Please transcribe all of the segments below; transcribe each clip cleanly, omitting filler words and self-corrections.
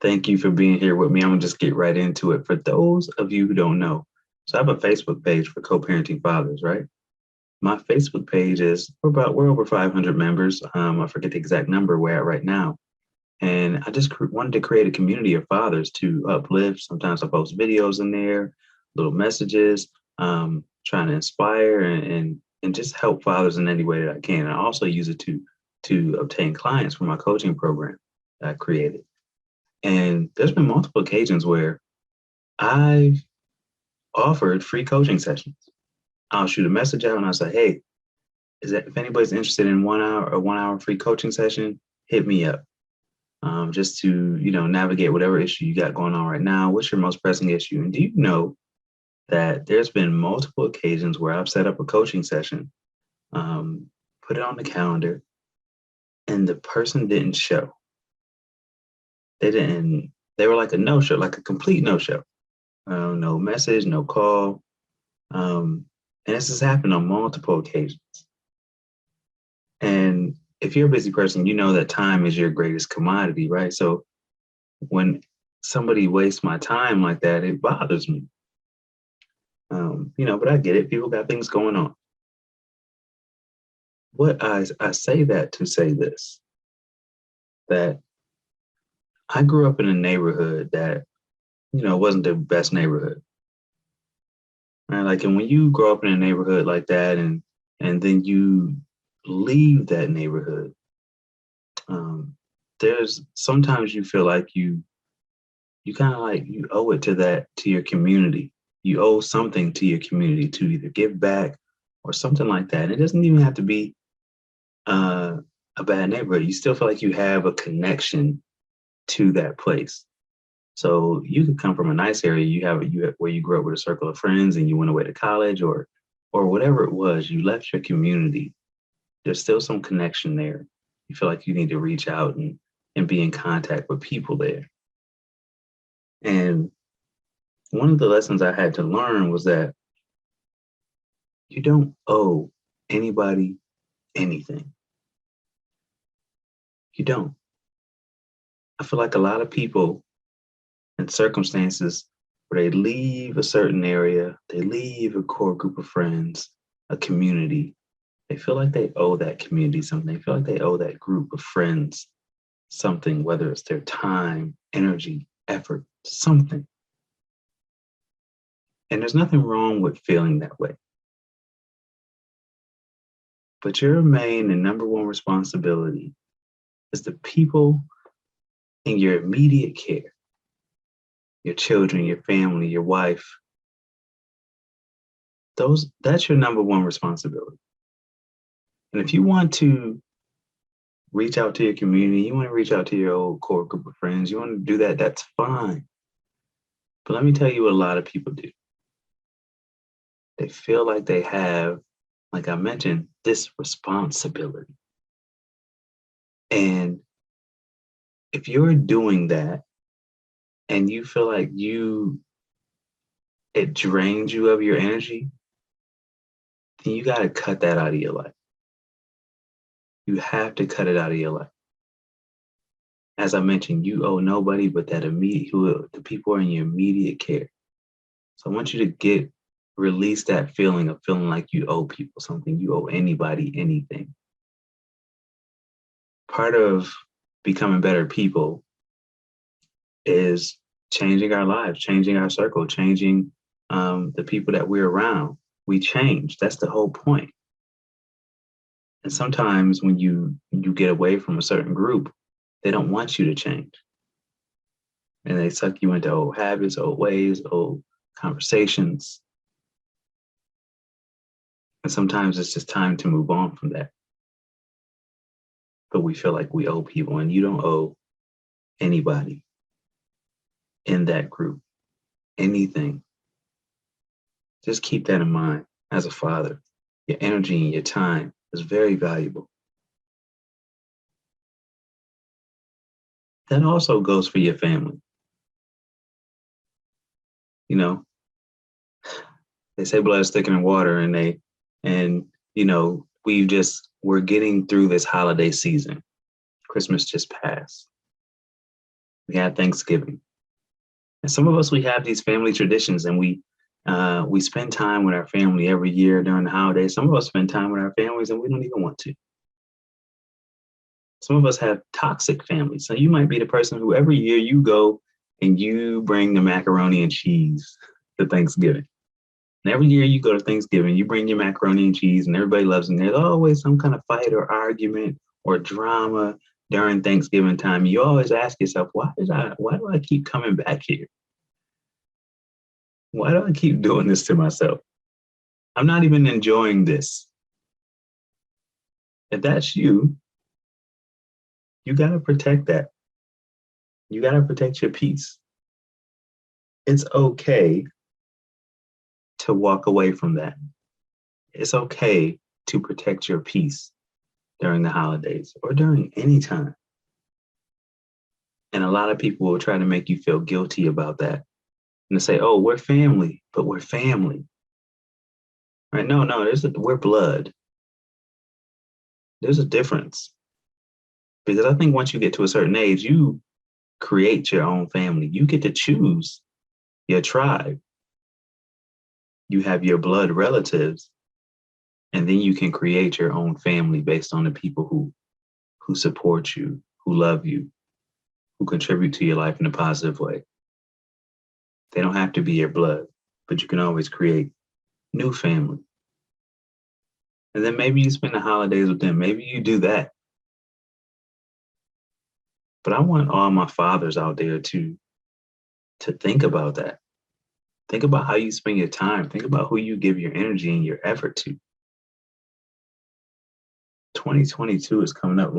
Thank you for being here with me. I'm gonna just get right into it. For those of you who don't know, so I have a Facebook page for co-parenting fathers, right? My Facebook page is we're over 500 members. I forget the exact number we're at right now, and I just wanted to create a community of fathers to uplift. Sometimes I post videos in there, little messages, trying to inspire and just help fathers in any way that I can. And I also use it to obtain clients for my coaching program that I created. And there's been multiple occasions where I've offered free coaching sessions. I'll shoot a message out and I'll say, hey, is that if anybody's interested in 1 hour or 1 hour free coaching session, hit me up. Just to, navigate whatever issue you got going on right now. What's your most pressing issue? And do you know that there's been multiple occasions where I've set up a coaching session, put it on the calendar, and the person didn't show. They were like a no-show, like a complete no-show. No message, no call. And this has happened on multiple occasions. And if you're a busy person, you know that time is your greatest commodity, right? So when somebody wastes my time like that, it bothers me. But I get it. People got things going on. What I say that to say this, that I grew up in a neighborhood that, wasn't the best neighborhood. Right? Like, and when you grow up in a neighborhood like that and then you leave that neighborhood, there's sometimes you feel like you kind of like you owe it to your community. You owe something to your community to either give back or something like that. And it doesn't even have to be a bad neighborhood. You still feel like you have a connection to that place. So you could come from a nice area. You have where you grew up with a circle of friends and you went away to college or whatever it was. You left your community. There's still some connection there. You feel like you need to reach out and be in contact with people there. And one of the lessons I had to learn was that you don't owe anybody anything. You don't. I feel like a lot of people in circumstances where they leave a certain area, they leave a core group of friends, a community, they feel like they owe that community something. They feel like they owe that group of friends something, whether it's their time, energy, effort, something. And there's nothing wrong with feeling that way. But your main and number one responsibility is the people in your immediate care, your children, your family, your wife. That's your number one responsibility. And if you want to reach out to your community, you want to reach out to your old core group of friends, you want to do that, that's fine. But let me tell you what a lot of people do. They feel like they have, like I mentioned, this responsibility. And if you're doing that and you feel like it drains you of your energy, then you got to cut that out of your life. You have to cut it out of your life. As I mentioned, you owe nobody but the people are in your immediate care. So I want you to release that feeling of feeling like you owe people something, you owe anybody anything. Part of becoming better people is changing our lives, changing our circle, changing the people that we're around. We change. That's the whole point. And sometimes when you get away from a certain group, they don't want you to change. And they suck you into old habits, old ways, old conversations. And sometimes it's just time to move on from that. But we feel like we owe people, and you don't owe anybody in that group anything. Just keep that in mind as a father. Your energy and your time is very valuable. That also goes for your family. They say blood is thicker than water, we're getting through this holiday season. Christmas just passed. We have Thanksgiving. And some of us, we have these family traditions, and we spend time with our family every year during the holidays. Some of us spend time with our families and we don't even want to. Some of us have toxic families. So you might be the person who every year you go and you bring the macaroni and cheese to Thanksgiving. And every year you go to Thanksgiving, you bring your macaroni and cheese and everybody loves it. And there's always some kind of fight or argument or drama during Thanksgiving time. You always ask yourself, why do I keep coming back here? Why do I keep doing this to myself? I'm not even enjoying this. If that's you, you got to protect that. You got to protect your peace. It's okay to walk away from that. It's okay to protect your peace during the holidays or during any time. And a lot of people will try to make you feel guilty about that. And they say, oh, we're family, but we're family. Right? No, we're blood. There's a difference. Because I think once you get to a certain age, you create your own family. You get to choose your tribe. You have your blood relatives, and then you can create your own family based on the people who support you, who love you, who contribute to your life in a positive way. They don't have to be your blood, but you can always create new family. And then maybe you spend the holidays with them. Maybe you do that. But I want all my fathers out there to think about that. Think about how you spend your time. Think about who you give your energy and your effort to. 2022 is coming up.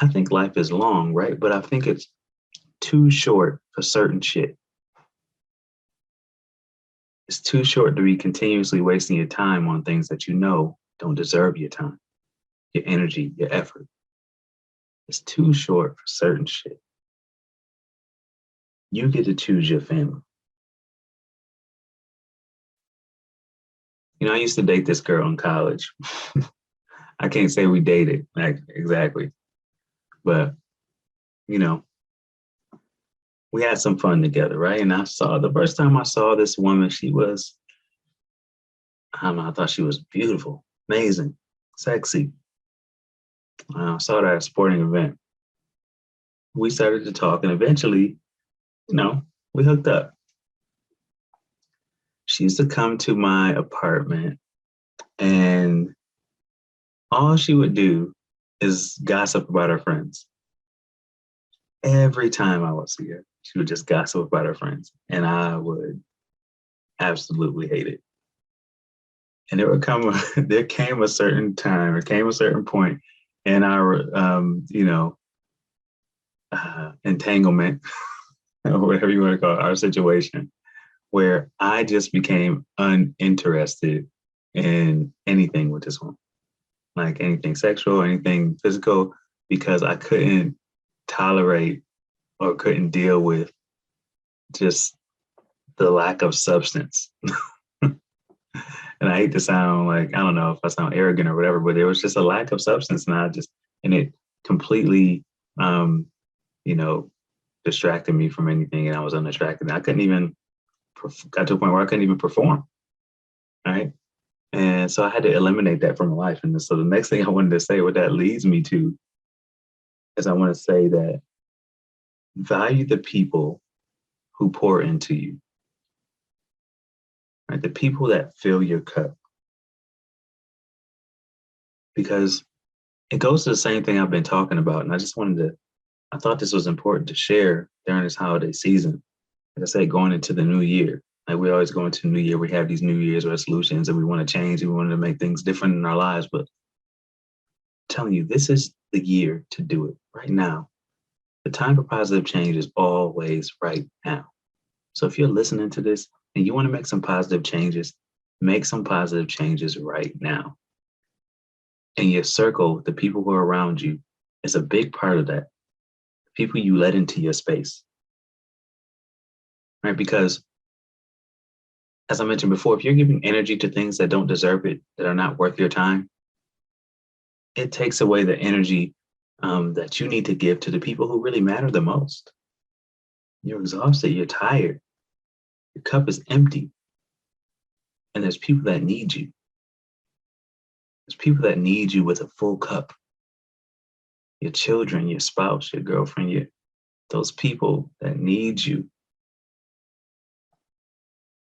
I think life is long, right? But I think it's too short for certain shit. It's too short to be continuously wasting your time on things that you know don't deserve your time, your energy, your effort. It's too short for certain shit. You get to choose your family. I used to date this girl in college. I can't say we dated exactly, but we had some fun together, right? And the first time I saw this woman, she was, I don't know, I thought she was beautiful, amazing, sexy. I saw her at a sporting event. We started to talk, and eventually, we hooked up. She used to come to my apartment, and all she would do is gossip about her friends. Every time I would see her, she would just gossip about her friends, and I would absolutely hate it. And there came a certain time, came a certain point in our, entanglement, or whatever you want to call it, our situation, where I just became uninterested in anything with this woman, like anything sexual, anything physical, because I couldn't tolerate or couldn't deal with just the lack of substance. And I hate to sound like, I don't know if I sound arrogant or whatever, but there was just a lack of substance. And it completely, distracted me from anything, and I was unattracted. I couldn't even, got to a point where I couldn't even perform. Right. And so I had to eliminate that from my life. And so the next thing I wanted to say, what that leads me to, is I want to say that value the people who pour into you. Right? The people that fill your cup. Because it goes to the same thing I've been talking about. And I thought this was important to share during this holiday season. Like I said, going into the new year. Like we always go into the new year, we have these New Year's resolutions and we want to change, and we want to make things different in our lives. But I'm telling you, this is the year to do it right now. The time for positive change is always right now. So if you're listening to this and you want to make some positive changes, make some positive changes right now. And your circle, the people who are around you, is a big part of that. People you let into your space. Right? Because as I mentioned before, if you're giving energy to things that don't deserve it, that are not worth your time, it takes away the energy that you need to give to the people who really matter the most. You're exhausted, you're tired, your cup is empty, and there's people that need you. There's people that need you with a full cup. Your children, your spouse, your girlfriend, those people that need you.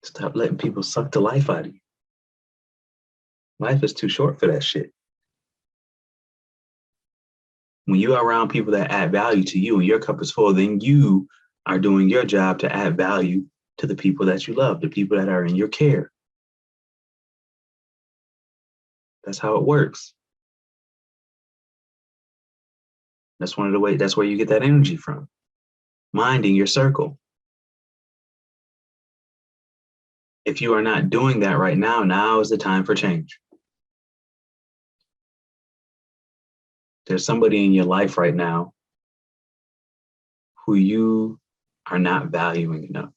Stop letting people suck the life out of you. Life is too short for that shit. When you are around people that add value to you and your cup is full, then you are doing your job to add value to the people that you love, the people that are in your care. That's how it works. That's one of the ways, that's where you get that energy from. Minding your circle. If you are not doing that right now, now is the time for change. There's somebody in your life right now who you are not valuing enough.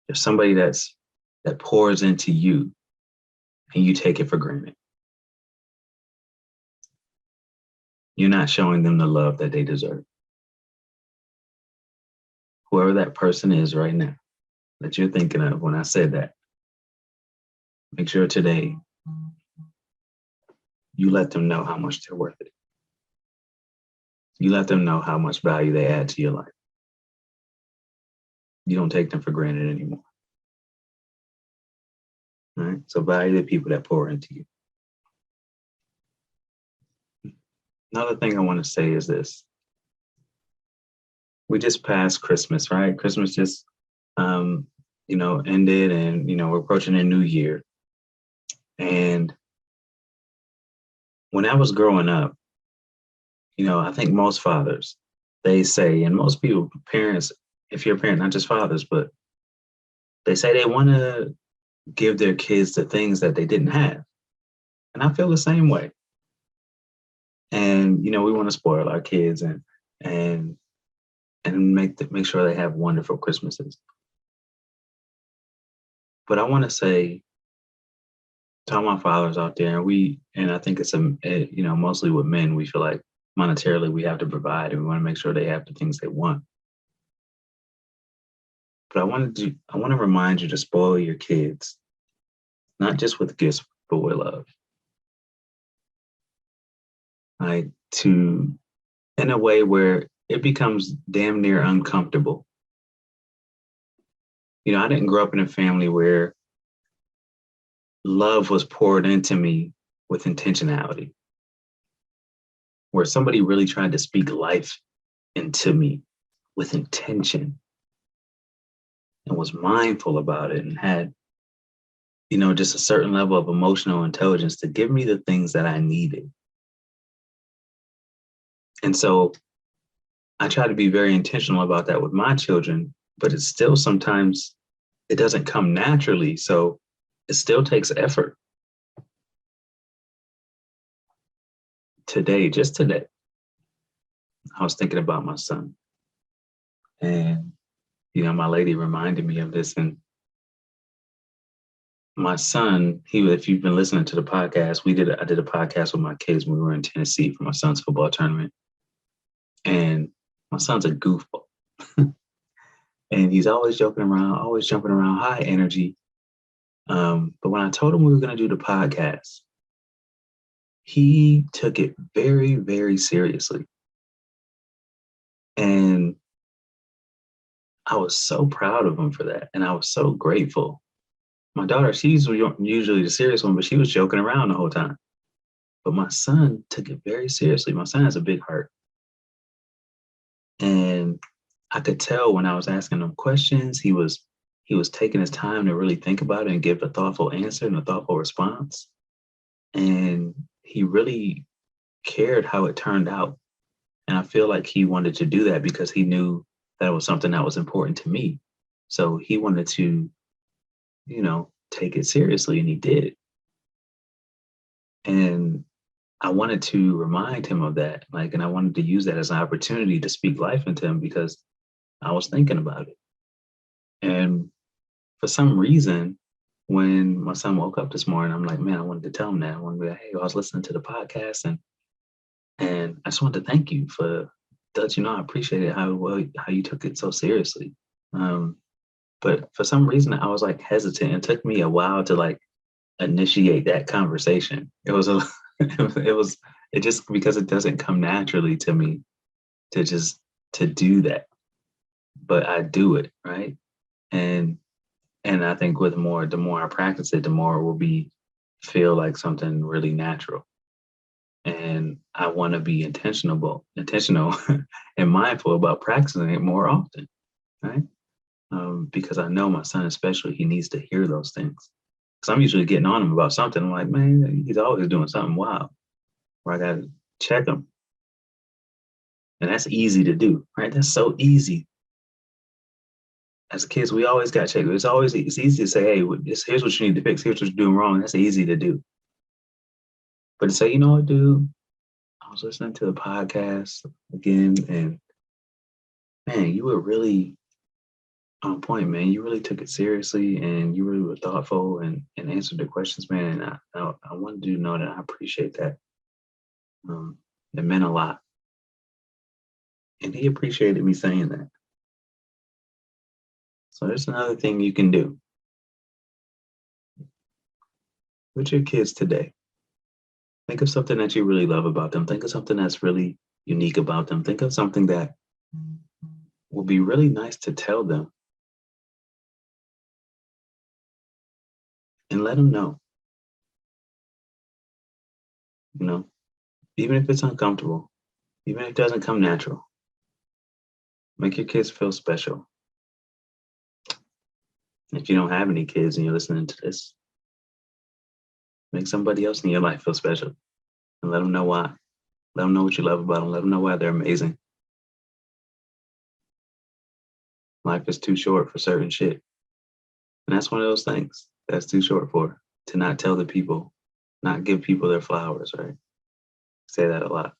There's somebody that pours into you and you take it for granted. You're not showing them the love that they deserve. Whoever that person is right now that you're thinking of when I said that, make sure today you let them know how much they're worth it. You let them know how much value they add to your life. You don't take them for granted anymore. All right? So value the people that pour into you. Another thing I want to say is this. We just passed Christmas, right? Christmas just, ended, and, we're approaching a new year. And when I was growing up, I think most fathers, they say, and most people, parents, if you're a parent, not just fathers, but they say they want to give their kids the things that they didn't have. And I feel the same way. And, we want to spoil our kids and make sure they have wonderful Christmases. But I want to say to all my fathers out there, and I think it's mostly with men, we feel like monetarily we have to provide, and we want to make sure they have the things they want. But I want to remind you to spoil your kids, not just with gifts, but with love. Like, in a way where it becomes damn near uncomfortable. I didn't grow up in a family where love was poured into me with intentionality, where somebody really tried to speak life into me with intention and was mindful about it and had, just a certain level of emotional intelligence to give me the things that I needed. And so I try to be very intentional about that with my children, but it's still sometimes it doesn't come naturally. So it still takes effort. Just today, I was thinking about my son. And, my lady reminded me of this. And my son, if you've been listening to the podcast, I did a podcast with my kids when we were in Tennessee for my son's football tournament. And my son's a goofball. And he's always joking around, always jumping around, high energy. But when I told him we were going to do the podcast, he took it very, very seriously. And I was so proud of him for that. And I was so grateful. My daughter, she's usually the serious one, but she was joking around the whole time. But my son took it very seriously. My son has a big heart. And I could tell when I was asking him questions, he was taking his time to really think about it and give a thoughtful answer and a thoughtful response. And he really cared how it turned out. And I feel like he wanted to do that because he knew that was something that was important to me. So he wanted to, take it seriously, and he did. And I wanted to remind him of that, and I wanted to use that as an opportunity to speak life into him because I was thinking about it. And for some reason, when my son woke up this morning, I'm like, man, I wanted to tell him that. I wanted to be like, hey, I was listening to the podcast and And I just wanted to thank you for let you know I appreciated how you took it so seriously. Um, but for some reason I was like hesitant. It took me a while to like initiate that conversation. It was a it was it just because it doesn't come naturally to me to just to do that. But I do it, right? And and I think with more the more I practice it, the more it will be feel like something really natural. And I want to be intentional and mindful about practicing it more often, right? Because I know my son, especially, he needs to hear those things. Because I'm usually getting on him about something. I'm like, man, he's always doing something wild, where I got to check him. And that's easy to do, right? That's so easy. As kids, we always got to check. It's easy to say, hey, here's what you need to fix. Here's what you're doing wrong. That's easy to do. But to say, you know what, dude, I was listening to the podcast again, and man, you were really on point, man. You really took it seriously, and you really were thoughtful and answered the questions, man. And I wanted you to know that I appreciate that. It meant a lot, and he appreciated me saying that. So there's another thing you can do with your kids today. Think of something that you really love about them. Think of something that's really unique about them. Think of something that will be really nice to tell them, and let them know. You know, even if it's uncomfortable, even if it doesn't come natural, make your kids feel special. If you don't have any kids and you're listening to this, make somebody else in your life feel special and let them know why. Let them know what you love about them. Let them know why they're amazing. Life is too short for certain shit. And that's one of those things that's too short for, to not tell the people, not give people their flowers, right? Say that a lot.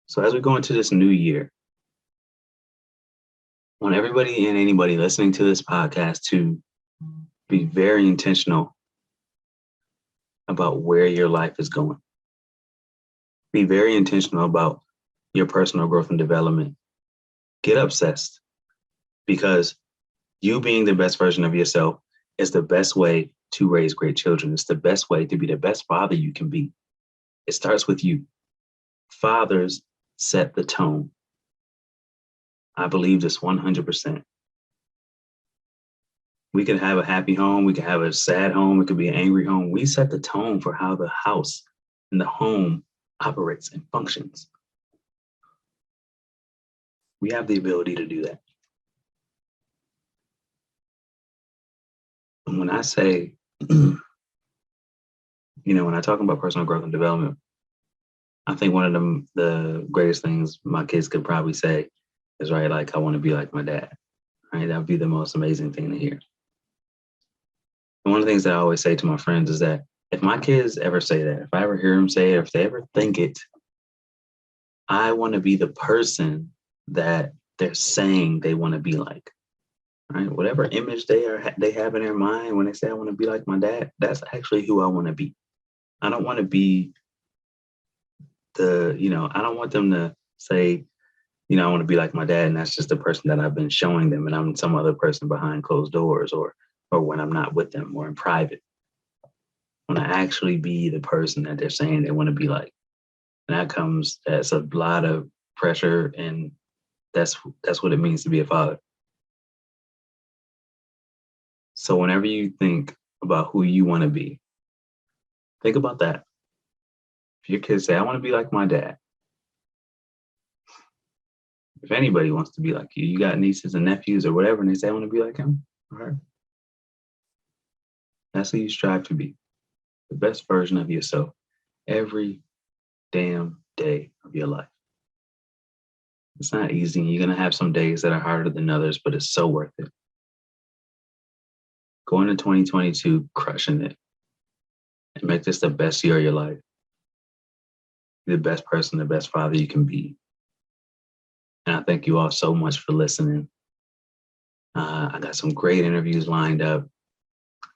So as we go into this new year, I want everybody and anybody listening to this podcast to be very intentional about where your life is going. Be very intentional about your personal growth and development. Get obsessed, because you being the best version of yourself is the best way to raise great children. It's the best way to be the best father you can be. It starts with you. Fathers set the tone. I believe this 100%. We can have a happy home. We can have a sad home. It could be an angry home. We set the tone for how the house and the home operates and functions. We have the ability to do that. And when I say, when I talk about personal growth and development, I think one of the greatest things my kids could probably say is, right, like, I want to be like my dad. Right? That would be the most amazing thing to hear. And one of the things that I always say to my friends is that if my kids ever say that, if I ever hear them say it, if they ever think it, I want to be the person that they're saying they want to be like. Right? Whatever image they have in their mind when they say I want to be like my dad, that's actually who I want to be. I don't want to be I don't want them to say, I want to be like my dad, and that's just the person that I've been showing them, and I'm some other person behind closed doors, or when I'm not with them, or in private. I want to actually be the person that they're saying they want to be like. And that's a lot of pressure, and that's what it means to be a father. So whenever you think about who you want to be, think about that. If your kids say, I want to be like my dad. If anybody wants to be like you got nieces and nephews or whatever, and they say, I want to be like him or her. That's who you strive to be. The best version of yourself every damn day of your life. It's not easy. You're going to have some days that are harder than others, but it's so worth it. Go into 2022 crushing it and make this the best year of your life. Be the best person, the best father you can be. And I thank you all so much for listening. I got some great interviews lined up.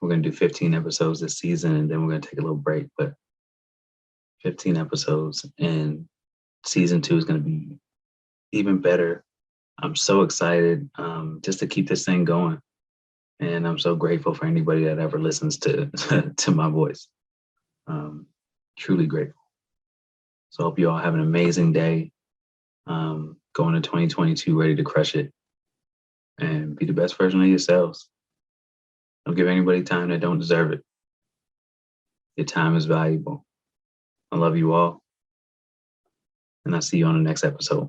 We're going to do 15 episodes this season, and then we're going to take a little break. But 15 episodes, and season 2 is going to be even better. I'm so excited just to keep this thing going. And I'm so grateful for anybody that ever listens to to my voice. Truly grateful. So I hope you all have an amazing day. Going to 2022 ready to crush it and be the best version of yourselves. Don't give anybody time that don't deserve it. Your time is valuable. I love you all, and I'll see you on the next episode.